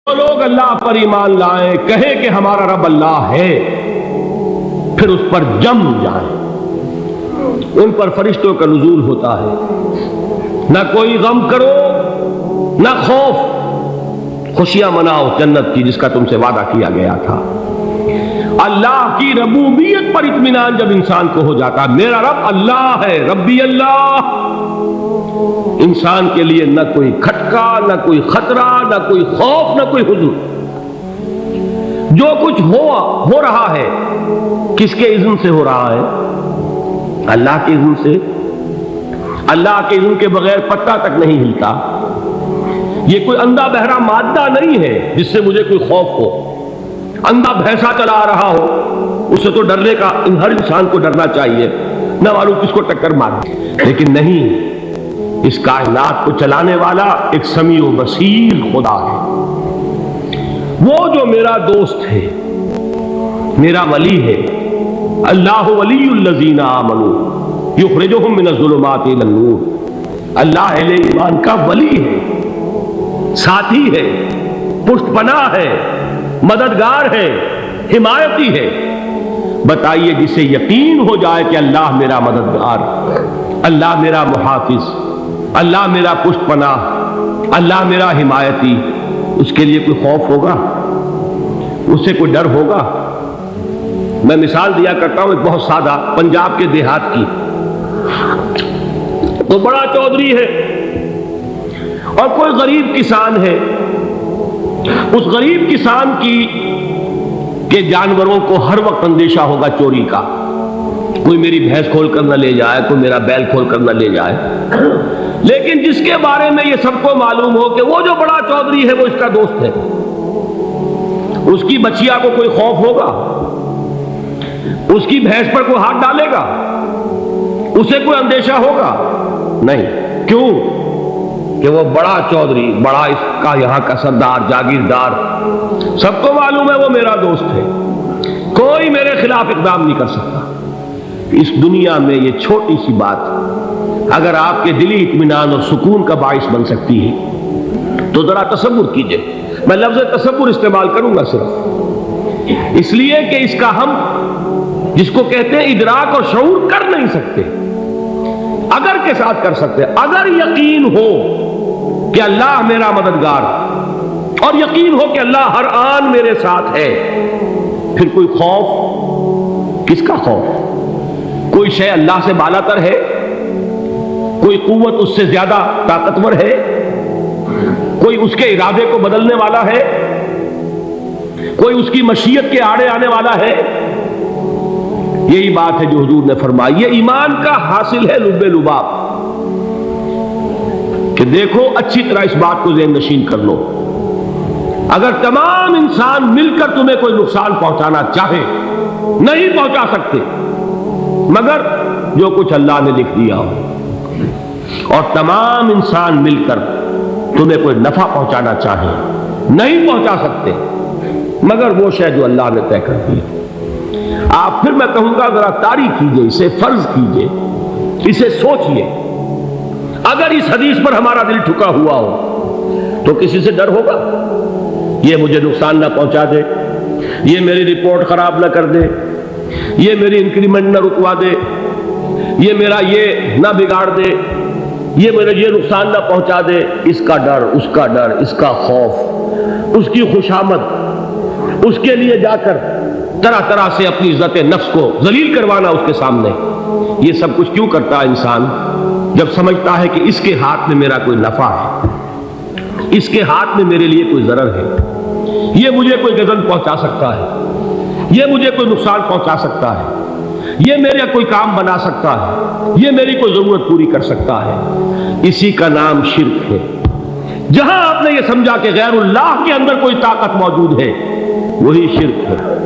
جو لوگ اللہ پر ایمان لائیں، کہیں کہ ہمارا رب اللہ ہے، پھر اس پر جم جائیں، ان پر فرشتوں کا نزول ہوتا ہے، نہ کوئی غم کرو نہ خوف، خوشیاں مناؤ جنت کی جس کا تم سے وعدہ کیا گیا تھا۔ اللہ کی ربوبیت پر اطمینان جب انسان کو ہو جاتا، میرا رب اللہ ہے، ربی اللہ، انسان کے لیے نہ کوئی کھٹکا، نہ کوئی خطرہ، نہ کوئی خوف، نہ کوئی حزن۔ جو کچھ ہو رہا ہے کس کے اذن سے ہو رہا ہے؟ اللہ کے اذن سے۔ اللہ کے اذن کے بغیر پتا تک نہیں ہلتا۔ یہ کوئی اندھا بہرا مادہ نہیں ہے جس سے مجھے کوئی خوف ہو۔ اندھا بھینسا چلا آ رہا ہو اس سے تو ڈرنے کا ہر انسان کو ڈرنا چاہیے، نہ معلوم کس کو ٹکر مار دے، لیکن نہیں، اس کائنات کو چلانے والا ایک سمیع و بصیر خدا ہے۔ وہ جو میرا دوست ہے، میرا ولی ہے، اللہ ولی الذین آمنوا یخرجہم من الظلمات الی النور، اللہ اہل ایمان کا ولی ہے، ساتھی ہے، پشت پناہ ہے، مددگار ہے، حمایتی ہے۔ بتائیے جسے یقین ہو جائے کہ اللہ میرا مددگار، اللہ میرا محافظ، اللہ میرا پشت پناہ، اللہ میرا حمایتی، اس کے لیے کوئی خوف ہوگا؟ اس سے کوئی ڈر ہوگا؟ میں مثال دیا کرتا ہوں ایک بہت سادہ، پنجاب کے دیہات کی۔ تو بڑا چودھری ہے اور کوئی غریب کسان ہے۔ اس غریب کسان کے جانوروں کو ہر وقت اندیشہ ہوگا چوری کا، کوئی میری بھینس کھول کر نہ لے جائے، کوئی میرا بیل کھول کر نہ لے جائے۔ لیکن جس کے بارے میں یہ سب کو معلوم ہو کہ وہ جو بڑا چودھری ہے وہ اس کا دوست ہے، اس کی بچیا کو کوئی خوف ہوگا؟ اس کی بھینس پر کوئی ہاتھ ڈالے گا؟ اسے کوئی اندیشہ ہوگا؟ نہیں۔ کیوں؟ کہ وہ بڑا چودھری، بڑا اس کا یہاں کا سردار، جاگیردار، سب کو معلوم ہے وہ میرا دوست ہے، کوئی میرے خلاف اقدام نہیں کر سکتا۔ اس دنیا میں یہ چھوٹی سی بات اگر آپ کے دلی اطمینان اور سکون کا باعث بن سکتی ہے تو ذرا تصور کیجئے۔ میں لفظ تصور استعمال کروں گا صرف اس لیے کہ اس کا ہم جس کو کہتے ہیں ادراک اور شعور کر نہیں سکتے، اگر کے ساتھ کر سکتے۔ اگر یقین ہو کہ اللہ میرا مددگار اور یقین ہو کہ اللہ ہر آن میرے ساتھ ہے، پھر کوئی خوف؟ کس کا خوف؟ کوئی شے اللہ سے بالا تر ہے؟ کوئی قوت اس سے زیادہ طاقتور ہے؟ کوئی اس کے ارادے کو بدلنے والا ہے؟ کوئی اس کی مشیت کے آڑے آنے والا ہے؟ یہی بات ہے جو حضور نے فرمائی، یہ ایمان کا حاصل ہے لب لباب، کہ دیکھو اچھی طرح اس بات کو ذہن نشین کر لو، اگر تمام انسان مل کر تمہیں کوئی نقصان پہنچانا چاہے نہیں پہنچا سکتے، مگر جو کچھ اللہ نے لکھ دیا ہو، اور تمام انسان مل کر تمہیں کوئی نفع پہنچانا چاہے نہیں پہنچا سکتے، مگر وہ شے جو اللہ نے طے کر دی۔ آپ پھر میں کہوں گا ذرا طاری کیجئے، اسے فرض کیجئے، اسے سوچئے، اگر اس حدیث پر ہمارا دل ٹھکا ہوا ہو تو کسی سے ڈر ہوگا؟ یہ مجھے نقصان نہ پہنچا دے، یہ میری رپورٹ خراب نہ کر دے، یہ میری انکریمنٹ نہ رکوا دے، یہ میرا یہ نہ بگاڑ دے، یہ میرا یہ نقصان نہ پہنچا دے۔ اس کا ڈر، اس کا ڈر، اس کا خوف، اس کی خوشامد، اس کے لیے جا کر طرح طرح سے اپنی عزت نفس کو ذلیل کروانا اس کے سامنے، یہ سب کچھ کیوں کرتا ہے انسان؟ جب سمجھتا ہے کہ اس کے ہاتھ میں میرا کوئی نفع ہے، اس کے ہاتھ میں میرے لیے کوئی ضرر ہے، یہ مجھے کوئی غضب پہنچا سکتا ہے، یہ مجھے کوئی نقصان پہنچا سکتا ہے، یہ میرا کوئی کام بنا سکتا ہے، یہ میری کوئی ضرورت پوری کر سکتا ہے، اسی کا نام شرک ہے۔ جہاں آپ نے یہ سمجھا کہ غیر اللہ کے اندر کوئی طاقت موجود ہے، وہی شرک ہے۔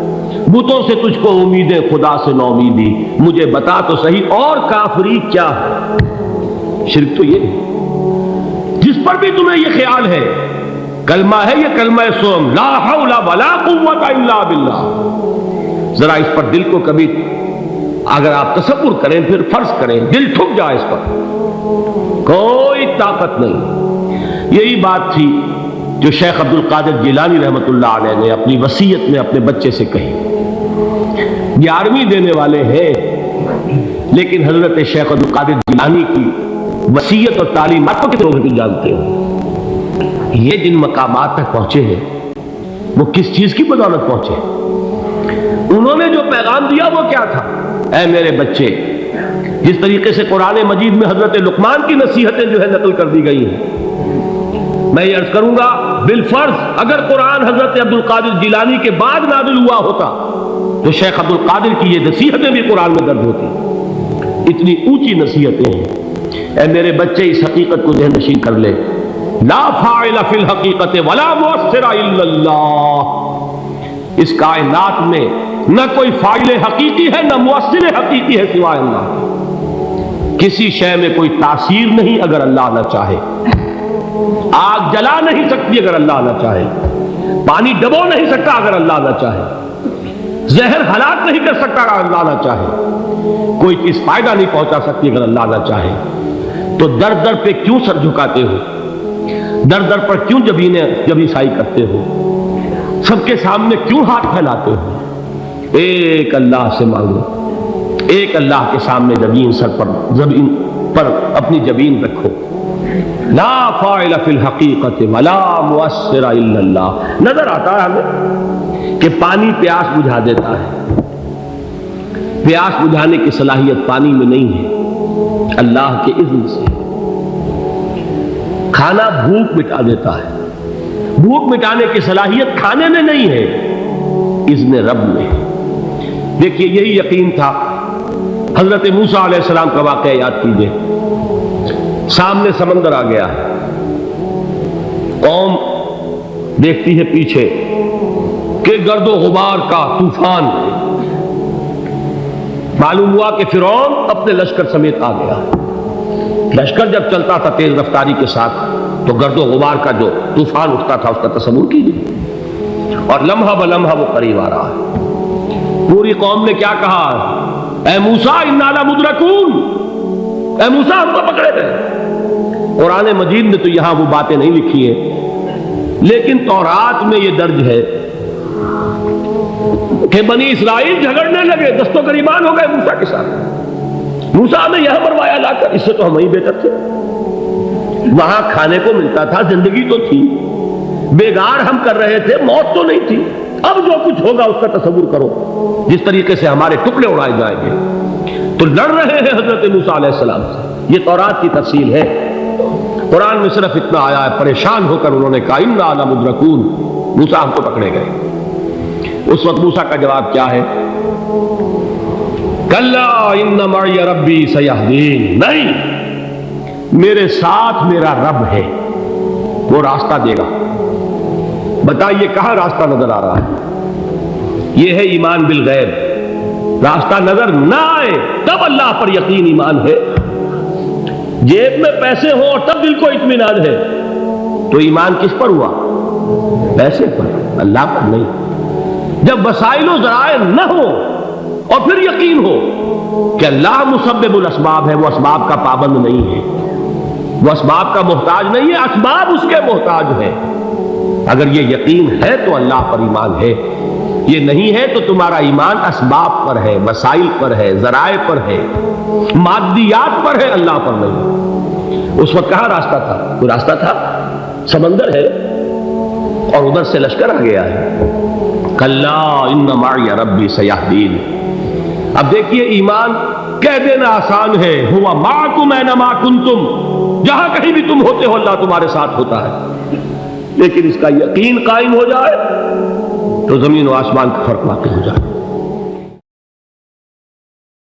بتوں سے تجھ کو امیدیں، خدا سے نو امیدی، مجھے بتا تو صحیح اور کافری کیا ہے؟ شرک تو یہ ہے۔ جس پر بھی تمہیں یہ خیال ہے، کلمہ ہے یہ کلمہ سوم، لا حول ولا قوت الا باللہ، ذرا اس پر دل کو کبھی اگر آپ تصور کریں، پھر فرض کریں، دل ٹھک جائے اس پر، کوئی طاقت نہیں۔ یہی بات تھی جو شیخ عبد القادر جیلانی رحمۃ اللہ علیہ نے اپنی وصیت میں اپنے بچے سے کہی. 11ویں دینے والے ہیں لیکن حضرت شیخ عبد القادر جیلانی کی وصیت اور تعلیمات کو کتنے لوگ جانتے ہو؟ یہ جن مقامات تک پہنچے ہیں وہ کس چیز کی بدولت پہنچے؟ انہوں نے جو پیغام دیا وہ کیا تھا؟ اے میرے بچے، جس طریقے سے قرآن مجید میں حضرت لقمان کی نصیحتیں جو ہے نقل کر دی گئی ہیں، میں یہ عرض کروں گا بالفرض اگر قرآن حضرت عبد القادر جیلانی کے بعد نازل ہوا ہوتا تو شیخ عبد القادر کی یہ نصیحتیں بھی قرآن میں درج ہوتی. اتنی اونچی نصیحتیں ہیں. اے میرے بچے، اس حقیقت کو ذہن نشین کر لے، لا فاعل فی الحقیقت ولا مؤثر الا اللہ. اس کائنات میں نہ کوئی فاعل حقیقی ہے نہ مؤثر حقیقی ہے سوائے اللہ. کسی شے میں کوئی تاثیر نہیں اگر اللہ نہ چاہے. آگ جلا نہیں سکتی اگر اللہ نہ چاہے. پانی ڈبو نہیں سکتا اگر اللہ نہ چاہے. زہر ہلاک نہیں کر سکتا اگر اللہ نہ چاہے. کوئی چیز فائدہ نہیں پہنچا سکتی اگر اللہ نہ چاہے. تو در در پہ کیوں سر جھکاتے ہو؟ در در پر کیوں جبیں سائی کرتے ہو؟ سب کے سامنے کیوں ہاتھ پھیلاتے ہو؟ ایک اللہ سے مانگو. ایک اللہ کے سامنے زمین پر اپنی جبین رکھو. لا فاعل فی الحقیقت ولا مؤثر الا اللہ. نظر آتا ہے ہمیں کہ پانی پیاس بجھا دیتا ہے. پیاس بجھانے کی صلاحیت پانی میں نہیں ہے، اللہ کے اذن سے. کھانا بھوک مٹا دیتا ہے. بھوک مٹانے کی صلاحیت کھانے میں نہیں ہے، اذن رب میں. دیکھیے یہی یقین تھا. حضرت موسیٰ علیہ السلام کا واقعہ یاد کیجئے. سامنے سمندر آ گیا ہے. قوم دیکھتی ہے پیچھے کہ گرد و غبار کا طوفان. معلوم ہوا کہ فرعون اپنے لشکر سمیت آ گیا. لشکر جب چلتا تھا تیز رفتاری کے ساتھ تو گرد و غبار کا جو طوفان اٹھتا تھا اس کا تصور کیجیے. اور لمحہ بلمحہ وہ قریب آ رہا ہے. پوری قوم نے کیا کہا؟ اے موسیٰ انا لمدرکون. اے موسیٰ ہم کو پکڑے گئے. قرآن مجید میں تو یہاں وہ باتیں نہیں لکھی ہیں لیکن تورات میں یہ درج ہے کہ بنی اسرائیل جھگڑنے لگے، دست و گریبان ہو گئے موسیٰ کے ساتھ. موسیٰ نے یہاں مروایا لا کر، اس سے تو ہم ہی بہتر تھے. وہاں کھانے کو ملتا تھا، زندگی تو تھی، بیگار ہم کر رہے تھے، موت تو نہیں تھی. اب جو کچھ ہوگا اس کا تصور کرو، جس طریقے سے ہمارے ٹکڑے اڑائے جائیں گے. تو لڑ رہے ہیں حضرت موسیٰ علیہ السلام سے. یہ تورات کی تفصیل ہے. قرآن میں صرف اتنا آیا ہے، پریشان ہو کر انہوں نے کہا انا لمدرکون. موسیٰ ہم کو پکڑے گئے. اس وقت موسیٰ کا جواب کیا ہے؟ کلا ان معی ربی سیہدین. نہیں، میرے ساتھ میرا رب ہے، وہ راستہ دے گا. بتائیے کہاں راستہ نظر آ رہا ہے؟ یہ ہے ایمان بالغیب. راستہ نظر نہ آئے تب اللہ پر یقین ایمان ہے. جیب میں پیسے ہوں اور تب دل کو اطمینان ہے تو ایمان کس پر ہوا؟ پیسے پر، اللہ پر نہیں. جب وسائل و ذرائع نہ ہو اور پھر یقین ہو کہ اللہ مسبب الاسباب ہے، وہ اسباب کا پابند نہیں ہے، وہ اسباب کا محتاج نہیں ہے، اسباب اس کے محتاج ہے. اگر یہ یقین ہے تو اللہ پر ایمان ہے. یہ نہیں ہے تو تمہارا ایمان اسباب پر ہے، وسائل پر ہے، ذرائع پر ہے، مادیات پر ہے، اللہ پر نہیں. اس وقت کہاں راستہ تھا؟ کوئی راستہ تھا؟ سمندر ہے اور ادھر سے لشکر آ گیا ہے. کلا ان معی ربی سیہدین. اب دیکھیے ایمان کہہ دینا آسان ہے، ہوا معکم اینما کنتم. جہاں کہیں بھی تم ہوتے ہو اللہ تمہارے ساتھ ہوتا ہے. لیکن اس کا یقین قائم ہو جائے تو زمین و آسمان کا فرق واقع ہو جائے.